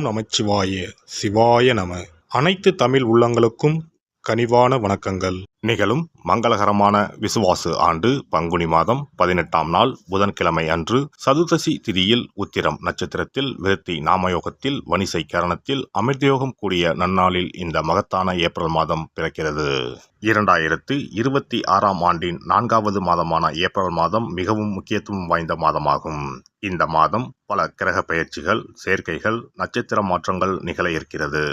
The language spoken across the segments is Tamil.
ஓம் நமச்சிவாய சிவாய நம. அனைத்து தமிழ் உள்ளங்களுக்கும் கனிவான வணக்கங்கள். நிகழும் மங்களகரமான விசுவாசு ஆண்டு பங்குனி மாதம் 18ஆம் நாள் புதன்கிழமை அன்று சதுர்தசி திதியில் உத்திரம் நட்சத்திரத்தில் விருத்தி நாமயோகத்தில் வணிசை கரணத்தில் அமிர்தயோகம் கூடிய நன்னாளில் இந்த மகத்தான ஏப்ரல் மாதம் பிறக்கிறது. 2026ஆம் ஆண்டின் 4வது மாதமான ஏப்ரல் மாதம் மிகவும் முக்கியத்துவம் வாய்ந்த மாதமாகும். இந்த மாதம் பல கிரக பெயர்ச்சிகள், சேர்க்கைகள், நட்சத்திர மாற்றங்கள் நிகழ இருக்கிறது.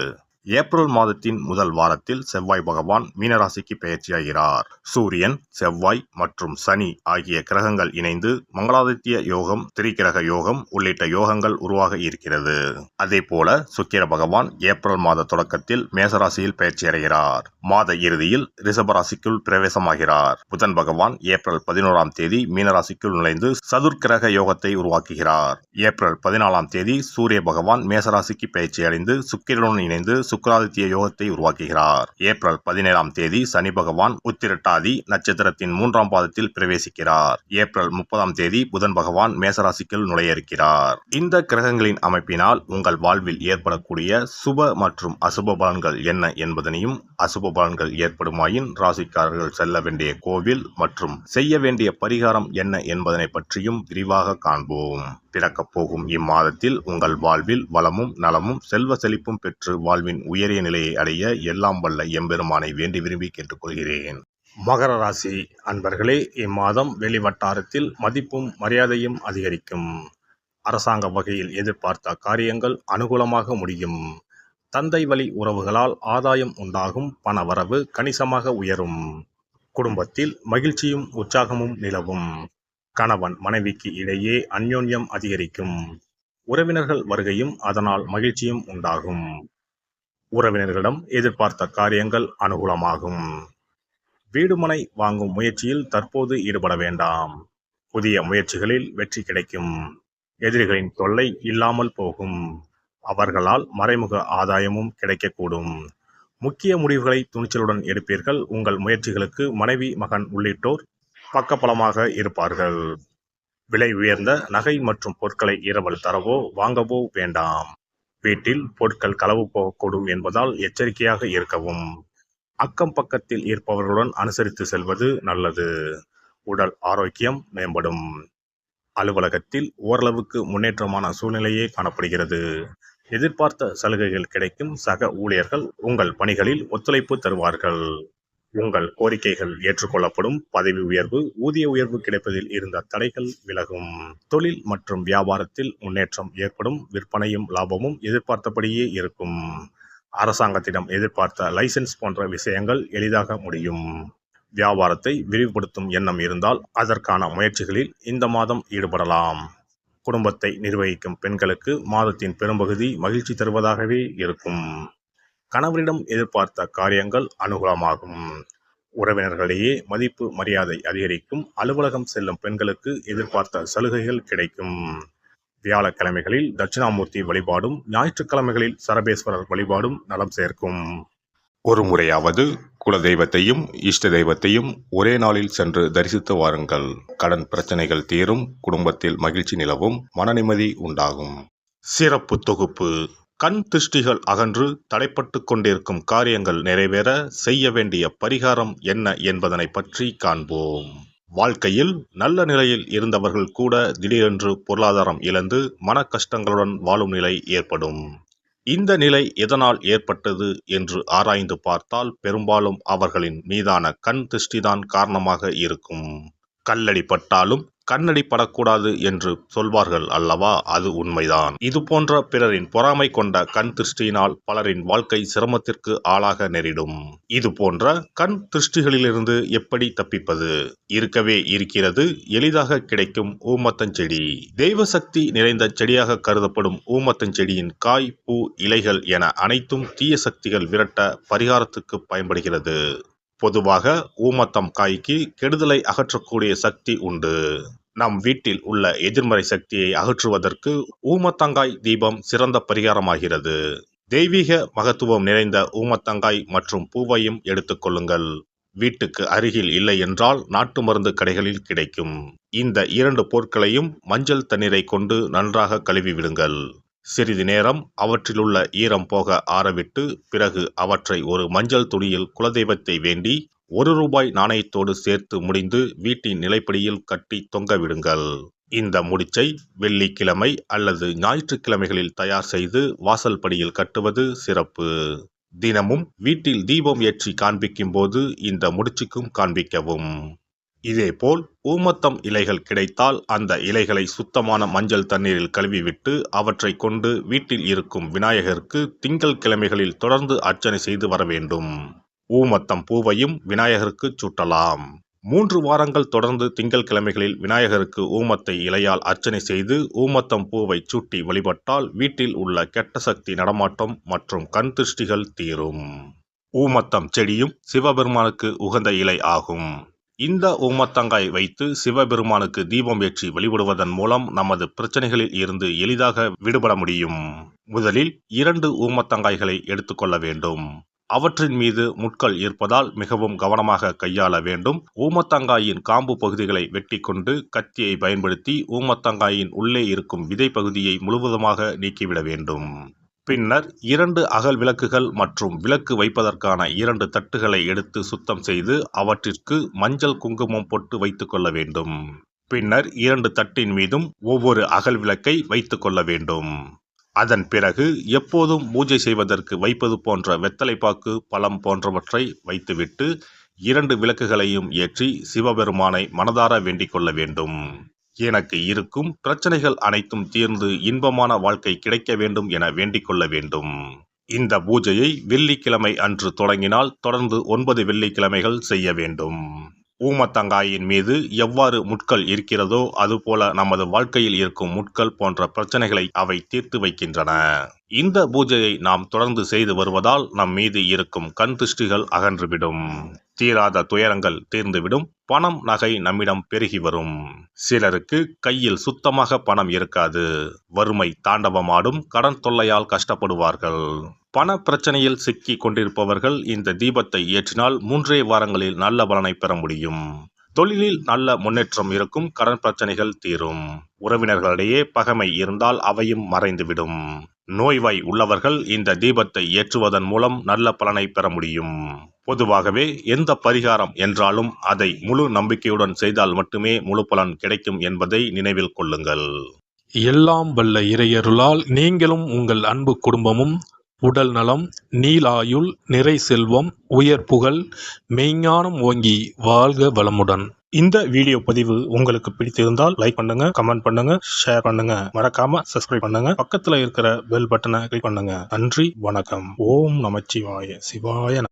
ஏப்ரல் மாதத்தின் முதல் வாரத்தில் செவ்வாய் பகவான் மீனராசிக்கு பெயர்ச்சியாகிறார். சூரியன், செவ்வாய் மற்றும் சனி ஆகிய கிரகங்கள் இணைந்து மங்களாதித்ய யோகம், திரிகிரக யோகம் உள்ளிட்ட யோகங்கள் உருவாக இருக்கிறது. அதே போல சுக்கிர பகவான் ஏப்ரல் மாத தொடக்கத்தில் மேசராசியில் பெயர்ச்சியடைகிறார். மாத இறுதியில் ரிஷபராசிக்குள் பிரவேசமாகிறார். புதன் பகவான் ஏப்ரல் 11ஆம் தேதி மீனராசிக்குள் நுழைந்து சதுர்கிரக யோகத்தை உருவாக்குகிறார். ஏப்ரல் 14ஆம் தேதி சூரிய பகவான் மேசராசிக்கு பெயர்ச்சியடைந்து சுக்கிரனுடன் இணைந்து சுக்கிராதித்ய யோகத்தை உருவாக்குகிறார். ஏப்ரல் 17ஆம் தேதி சனி பகவான் உத்திரட்டாதி நட்சத்திரத்தின் 3ஆம் பாதத்தில் பிரவேசிக்கிறார். ஏப்ரல் 30ஆம் தேதி புதன் பகவான் மேசராசிக்குள் நுழைய இருக்கிறார். இந்த கிரகங்களின் அமைப்பினால் உங்கள் வாழ்வில் ஏற்படக்கூடிய சுப மற்றும் அசுப பலன்கள் என்ன என்பதனையும், அசுப பலன்கள் ஏற்படுமாயின் ராசிக்காரர்கள் செல்ல வேண்டிய கோவில் மற்றும் செய்ய வேண்டிய பரிகாரம் என்ன என்பதனை பற்றியும் விரிவாக காண்போம். பிறக்கப் போகும் இம்மாதத்தில் உங்கள் வாழ்வில் வளமும் நலமும் செல்வ செழிப்பும் பெற்று வாழ்வின் உயரிய நிலையை அடைய எல்லாம் வல்ல எம்பெருமானை வேண்டி விரும்பி கேட்டுக்கொள்கிறேன். மகர ராசி அன்பர்களே, இம்மாதம் வெளிவட்டாரத்தில் மதிப்பும் மரியாதையும் அதிகரிக்கும். அரசாங்க வகையில் எதிர்பார்த்த காரியங்கள் அனுகூலமாக முடியும். தந்தை வழி உறவுகளால் ஆதாயம் உண்டாகும். பணவரவு கணிசமாக உயரும். குடும்பத்தில் மகிழ்ச்சியும் உற்சாகமும் நிலவும். கணவன் மனைவிக்கு இடையே அந்யோன்யம் அதிகரிக்கும். உறவினர்கள் வருகையும் அதனால் மகிழ்ச்சியும் உண்டாகும். உறவினர்களிடம் எதிர்பார்த்த காரியங்கள் அனுகூலமாகும். வீடுமனை வாங்கும் முயற்சியில் தற்போது ஈடுபட வேண்டாம். புதிய முயற்சிகளில் வெற்றி கிடைக்கும். எதிரிகளின் தொல்லை இல்லாமல் போகும். அவர்களால் மறைமுக ஆதாயமும் கிடைக்கக்கூடும். முக்கிய முடிவுகளை துணிச்சலுடன் எடுப்பீர்கள். உங்கள் முயற்சிகளுக்கு மனைவி, மகன் உள்ளிட்டோர் பக்கபலமாக இருப்பார்கள். விலை உயர்ந்த நகை மற்றும் பொருட்களை இரவல் தரவோ வாங்கவோ வேண்டாம். வீட்டில் பொருட்கள் களவு போகக்கூடும் என்பதால் எச்சரிக்கையாக இருக்கவும். அக்கம் பக்கத்தில் இருப்பவர்களுடன் அனுசரித்து செல்வது நல்லது. உடல் ஆரோக்கியம் மேம்படும். அலுவலகத்தில் ஓரளவுக்கு முன்னேற்றமான சூழ்நிலையே காணப்படுகிறது. எதிர்பார்த்த சலுகைகள் கிடைக்கும். சக ஊழியர்கள் உங்கள் பணிகளில் ஒத்துழைப்பு தருவார்கள். உங்கள் கோரிக்கைகள் ஏற்றுக்கொள்ளப்படும். பதவி உயர்வு, ஊதிய உயர்வு கிடைப்பதில் இருந்த தடைகள் விலகும். தொழில் மற்றும் வியாபாரத்தில் முன்னேற்றம் ஏற்படும். விற்பனையும் லாபமும் எதிர்பார்த்தபடியே இருக்கும். அரசாங்கத்திடம் எதிர்பார்த்த லைசென்ஸ் போன்ற விஷயங்கள் எளிதாக முடியும். வியாபாரத்தை விரிவுபடுத்தும் எண்ணம் இருந்தால் அதற்கான முயற்சிகளில் இந்த மாதம் ஈடுபடலாம். குடும்பத்தை நிர்வகிக்கும் பெண்களுக்கு மாதத்தின் பெரும்பகுதி மகிழ்ச்சி தருவதாகவே இருக்கும். கணவரிடம் எதிர்பார்த்த காரியங்கள் அனுகூலமாகும். உறவினர்களிடையே மதிப்பு மரியாதை அதிகரிக்கும். அலுவலகம் செல்லும் பெண்களுக்கு எதிர்பார்த்த சலுகைகள் கிடைக்கும். வியாழக்கிழமைகளில் தட்சிணாமூர்த்தி வழிபாடும், ஞாயிற்றுக்கிழமைகளில் சரபேஸ்வரர் வழிபாடும் நலம் சேர்க்கும். ஒரு முறையாவது குலதெய்வத்தையும் இஷ்ட தெய்வத்தையும் ஒரே நாளில் சென்று தரிசித்து வாருங்கள். கடன் பிரச்சனைகள் தீரும். குடும்பத்தில் மகிழ்ச்சி நிலவும். மன நிம்மதி உண்டாகும். சிறப்பு தொகுப்பு. கண் திருஷ்டிகள் அகன்று தடைப்பட்டு கொண்டிருக்கும் காரியங்கள் நிறைவேற செய்ய வேண்டிய பரிகாரம் என்ன என்பதனை பற்றி காண்போம். வாழ்க்கையில் நல்ல நிலையில் இருந்தவர்கள் கூட திடீரென்று பொருளாதாரம் இழந்து மன கஷ்டங்களுடன் வாழும் நிலை ஏற்படும். இந்த நிலை எதனால் ஏற்பட்டது என்று ஆராய்ந்து பார்த்தால் பெரும்பாலும் அவர்களின் மீதான கண் திருஷ்டிதான் காரணமாக இருக்கும். கல்லடி பட்டாலும் கண்ணடி படக்கூடாது என்று சொல்வார்கள் அல்லவா? அது உண்மைதான். இது போன்ற பிறரின் பொறாமை கொண்ட கண் திருஷ்டியினால் பலரின் வாழ்க்கை சிரமத்திற்கு ஆளாக நேரிடும். இது போன்ற கண் திருஷ்டிகளிலிருந்து எப்படி தப்பிப்பது? இருக்கவே இருக்கிறது எளிதாக கிடைக்கும் ஊமத்தஞ்செடி. தெய்வ சக்தி நிறைந்த செடியாக கருதப்படும் ஊமத்தஞ்செடியின் காய், பூ, இலைகள் என அனைத்தும் தீய சக்திகள் விரட்ட பரிகாரத்துக்கு பயன்படுகிறது. பொதுவாக ஊமத்தம் காய்க்கு கெடுதலை அகற்றக்கூடிய சக்தி உண்டு. நம் வீட்டில் உள்ள எதிர்மறை சக்தியை அகற்றுவதற்கு ஊமத்தங்காய் தீபம் சிறந்த பரிகாரமாகிறது. தெய்வீக மகத்துவம் நிறைந்த ஊமத்தங்காய் மற்றும் பூவையும் எடுத்துக்கொள்ளுங்கள். வீட்டுக்கு அருகில் இல்லை என்றால் நாட்டு மருந்து கடைகளில் கிடைக்கும். இந்த 2 பொருட்களையும் மஞ்சள் தண்ணீரை கொண்டு நன்றாக கழுவி விடுங்கள். சிறிது நேரம் அவற்றிலுள்ள ஈரம் போக ஆறவிட்டு பிறகு அவற்றை ஒரு மஞ்சள் துணியில் குலதெய்வத்தை வேண்டி ₹1 நாணயத்தோடு சேர்த்து முடிந்து வீட்டின் நிலைப்படியில் கட்டி தொங்கவிடுங்கள். இந்த முடிச்சை வெள்ளிக்கிழமை அல்லது ஞாயிற்றுக்கிழமைகளில் தயார் செய்து வாசல் படியில் கட்டுவது சிறப்பு. தினமும் வீட்டில் தீபம் ஏற்றி காண்பிக்கும் போது இந்த முடிச்சுக்கும் காண்பிக்கவும். இதேபோல் ஊமத்தம் இலைகள் கிடைத்தால் அந்த இலைகளை சுத்தமான மஞ்சள் தண்ணீரில் கழுவிவிட்டு அவற்றை கொண்டு வீட்டில் இருக்கும் விநாயகருக்கு திங்கள் கிழமைகளில் தொடர்ந்து அர்ச்சனை செய்து வர வேண்டும். ஊமத்தம் பூவையும் விநாயகருக்கு சூட்டலாம். 3 வாரங்கள் தொடர்ந்து திங்கள் கிழமைகளில் விநாயகருக்கு ஊமத்தை இலையால் அர்ச்சனை செய்து ஊமத்தம் பூவை சூட்டி வழிபட்டால் வீட்டில் உள்ள கெட்ட சக்தி நடமாட்டம் மற்றும் கண் திருஷ்டிகள் தீரும். ஊமத்தம் செடியும் சிவபெருமானுக்கு உகந்த இலை ஆகும். இந்த ஊமத்தங்காய் வைத்து சிவபெருமானுக்கு தீபம் ஏற்றி வழிபடுவதன் மூலம் நமது பிரச்சனைகளில் இருந்து எளிதாக விடுபட முடியும். முதலில் 2 ஊமத்தங்காய்களை எடுத்துக்கொள்ள வேண்டும். அவற்றின் மீது முட்கள் இருப்பதால் மிகவும் கவனமாக கையாள வேண்டும். ஊமத்தங்காயின் காம்பு பகுதிகளை வெட்டி கொண்டு கத்தியை பயன்படுத்தி ஊமத்தங்காயின் உள்ளே இருக்கும் விதை பகுதியை முழுவதுமாக நீக்கிவிட வேண்டும். பின்னர் 2 அகல் விளக்குகள் மற்றும் விளக்கு வைப்பதற்கான 2 தட்டுகளை எடுத்து சுத்தம் செய்து அவற்றிற்கு மஞ்சள் குங்குமம் போட்டு வைத்துக் கொள்ள வேண்டும். பின்னர் 2 தட்டின் மீதும் ஒவ்வொரு அகல் விளக்கை வைத்துக் கொள்ள வேண்டும். அதன் பிறகு எப்போதும் பூஜை செய்வதற்கு வைப்பது போன்ற வெத்தலைப்பாக்கு, பழம் போன்றவற்றை வைத்துவிட்டு 2 விளக்குகளையும் ஏற்றி சிவபெருமானை மனதார வேண்டிக் கொள்ள வேண்டும். எனக்கு இருக்கும் பிரச்சனைகள் அனைத்தும் தீர்ந்து இன்பமான வாழ்க்கை கிடைக்க வேண்டும் என வேண்டிக் கொள்ள வேண்டும். இந்த பூஜையை வெள்ளிக்கிழமை அன்று தொடங்கினால் தொடர்ந்து 9 வெள்ளிக்கிழமைகள் செய்ய வேண்டும். ஊமத்தங்காயின் மீது எவ்வாறு முட்கள் இருக்கிறதோ அதுபோல நமது வாழ்க்கையில் இருக்கும் முட்கள் போன்ற பிரச்சனைகளை அவை தீர்த்து வைக்கின்றன. இந்த பூஜையை நாம் தொடர்ந்து செய்து வருவதால் நம் மீது இருக்கும் கண் திருஷ்டிகள் அகன்றுவிடும். தீராத துயரங்கள் தீர்ந்துவிடும். பணம் நகை நம்மிடம் பெருகி வரும். சிலருக்கு கையில் சுத்தமாக பணம் இருக்காது. வறுமை தாண்டவமாடும். கடன் தொல்லையால் கஷ்டப்படுவார்கள். பண பிரச்சனையில் சிக்கி கொண்டிருப்பவர்கள் இந்த தீபத்தை ஏற்றினால் 3 வாரங்களில் நல்ல பலனை பெற முடியும். தொழிலில் நல்ல முன்னேற்றம் இருக்கும். கடன் பிரச்சனைகள் தீரும். உறவினர்களிடையே பகைமை இருந்தால் அவையும் மறைந்துவிடும். நோய்வாய் உள்ளவர்கள் இந்த தீபத்தை ஏற்றுவதன் மூலம் நல்ல பலனை பெற முடியும். பொதுவாகவே எந்த பரிகாரம் என்றாலும் அதை முழு நம்பிக்கையுடன் செய்தால் மட்டுமே முழு பலன் கிடைக்கும் என்பதை நினைவில் கொள்ளுங்கள். எல்லாம் வல்ல இறையருளால் நீங்களும் உங்கள் அன்பு குடும்பமும் உடல் நலம், நீலாயுள், நிறை செல்வம், உயர் புகழ், மெய்ஞானம் ஓங்கி வாழ்க வளமுடன். இந்த வீடியோ பதிவு உங்களுக்கு பிடித்திருந்தால் லைக் பண்ணுங்க, கமெண்ட் பண்ணுங்க, ஷேர் பண்ணுங்க. மறக்காம சப்ஸ்கிரைப் பண்ணுங்க. பக்கத்துல இருக்கிற பெல் பட்டனை கிளிக் பண்ணுங்க. நன்றி, வணக்கம். ஓம் நமச்சிவாய. சிவாய